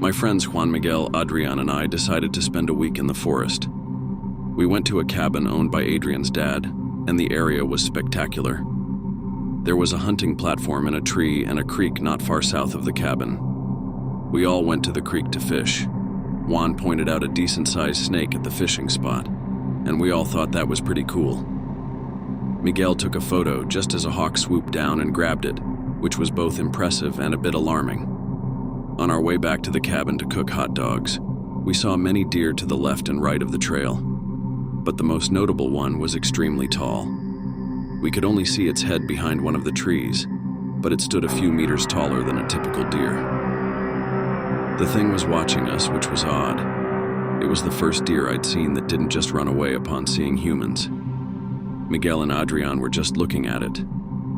My friends Juan Miguel, Adrian, and I decided to spend a week in the forest. We went to a cabin owned by Adrian's dad, and the area was spectacular. There was a hunting platform in a tree and a creek not far south of the cabin. We all went to the creek to fish. Juan pointed out a decent-sized snake at the fishing spot, and we all thought that was pretty cool. Miguel took a photo just as a hawk swooped down and grabbed it, which was both impressive and a bit alarming. On our way back to the cabin to cook hot dogs, we saw many deer to the left and right of the trail, but the most notable one was extremely tall. We could only see its head behind one of the trees, but it stood a few meters taller than a typical deer. The thing was watching us, which was odd. It was the first deer I'd seen that didn't just run away upon seeing humans. Miguel and Adrian were just looking at it,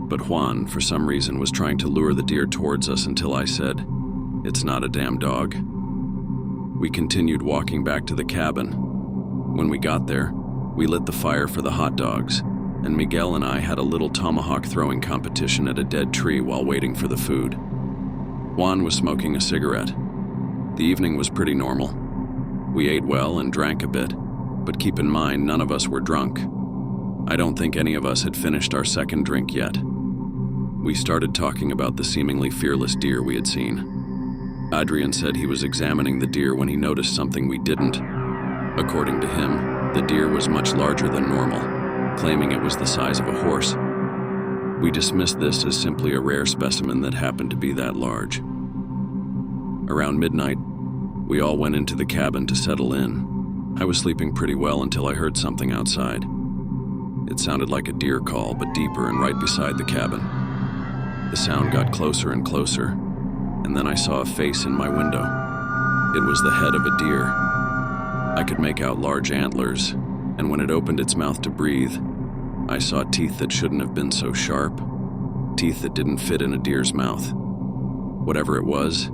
but Juan, for some reason, was trying to lure the deer towards us until I said, "It's not a damn dog." We continued walking back to the cabin. When we got there, we lit the fire for the hot dogs, and Miguel and I had a little tomahawk throwing competition at a dead tree while waiting for the food. Juan was smoking a cigarette. The evening was pretty normal. We ate well and drank a bit, but keep in mind none of us were drunk. I don't think any of us had finished our second drink yet. We started talking about the seemingly fearless deer we had seen. Adrian said he was examining the deer when he noticed something we didn't. According to him, the deer was much larger than normal, claiming it was the size of a horse. We dismissed this as simply a rare specimen that happened to be that large. Around midnight, we all went into the cabin to settle in. I was sleeping pretty well until I heard something outside. It sounded like a deer call, but deeper and right beside the cabin. The sound got closer and closer, and then I saw a face in my window. It was the head of a deer. I could make out large antlers, and when it opened its mouth to breathe, I saw teeth that shouldn't have been so sharp, teeth that didn't fit in a deer's mouth. Whatever it was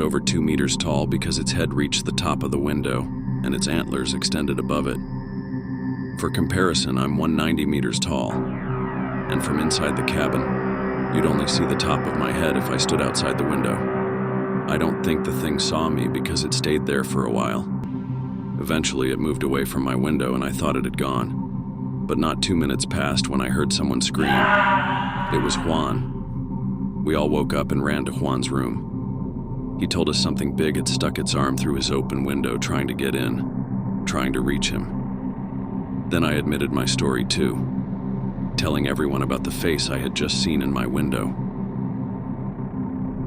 over 2 meters tall because its head reached the top of the window and its antlers extended above it. For comparison, I'm 190 meters tall, and from inside the cabin, you'd only see the top of my head if I stood outside the window. I don't think the thing saw me because it stayed there for a while. Eventually, it moved away from my window and I thought it had gone. But not 2 minutes passed when I heard someone scream. It was Juan. We all woke up and ran to Juan's room. He told us something big had stuck its arm through his open window trying to get in, trying to reach him. Then I admitted my story too, telling everyone about the face I had just seen in my window.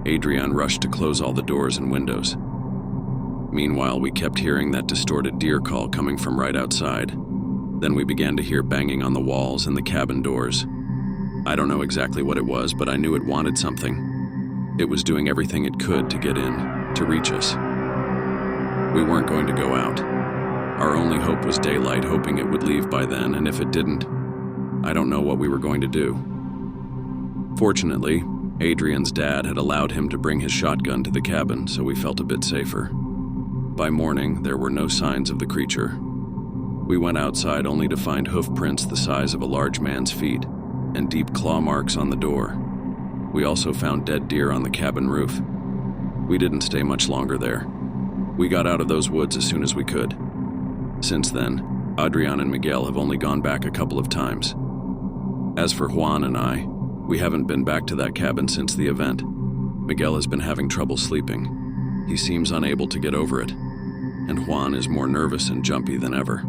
Adrian rushed to close all the doors and windows. Meanwhile, we kept hearing that distorted deer call coming from right outside. Then we began to hear banging on the walls and the cabin doors. I don't know exactly what it was, but I knew it wanted something. It was doing everything it could to get in, to reach us. We weren't going to go out. Our only hope was daylight, hoping it would leave by then, and if it didn't, I don't know what we were going to do. Fortunately, Adrian's dad had allowed him to bring his shotgun to the cabin, so we felt a bit safer. By morning, there were no signs of the creature. We went outside only to find hoof prints the size of a large man's feet and deep claw marks on the door. We also found dead deer on the cabin roof. We didn't stay much longer there. We got out of those woods as soon as we could. Since then, Adrian and Miguel have only gone back a couple of times. As for Juan and I, we haven't been back to that cabin since the event. Miguel has been having trouble sleeping. He seems unable to get over it, and Juan is more nervous and jumpy than ever.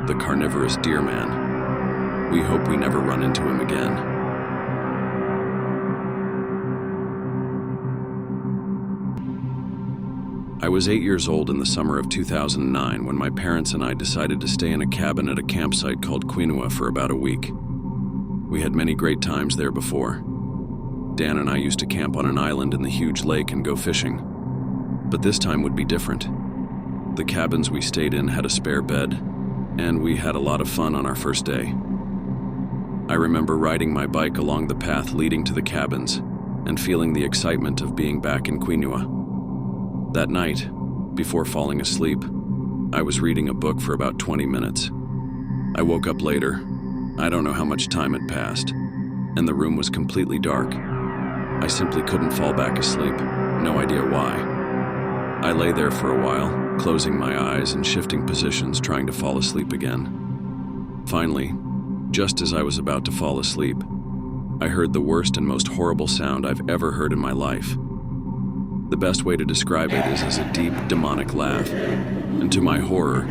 The carnivorous deer man. We hope we never run into him again. I was 8 years old in the summer of 2009 when my parents and I decided to stay in a cabin at a campsite called Quinua for about a week. We had many great times there before. Dan and I used to camp on an island in the huge lake and go fishing. But this time would be different. The cabins we stayed in had a spare bed, and we had a lot of fun on our first day. I remember riding my bike along the path leading to the cabins and feeling the excitement of being back in Quinua. That night, before falling asleep, I was reading a book for about 20 minutes. I woke up later. I don't know how much time had passed, and the room was completely dark. I simply couldn't fall back asleep, no idea why. I lay there for a while, closing my eyes and shifting positions, trying to fall asleep again. Finally, just as I was about to fall asleep, I heard the worst and most horrible sound I've ever heard in my life. The best way to describe it is as a deep, demonic laugh, and to my horror,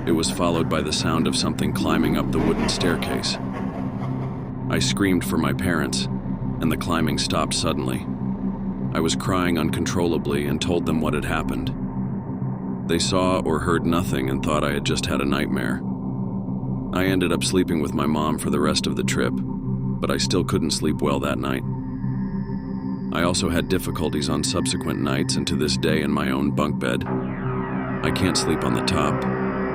it was followed by the sound of something climbing up the wooden staircase. I screamed for my parents, and the climbing stopped suddenly. I was crying uncontrollably and told them what had happened. They saw or heard nothing and thought I had just had a nightmare. I ended up sleeping with my mom for the rest of the trip, but I still couldn't sleep well that night. I also had difficulties on subsequent nights and to this day in my own bunk bed. I can't sleep on the top.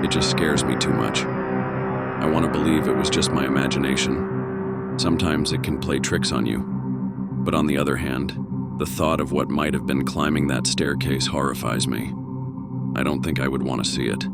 It just scares me too much. I want to believe it was just my imagination. Sometimes it can play tricks on you. But on the other hand, the thought of what might have been climbing that staircase horrifies me. I don't think I would want to see it.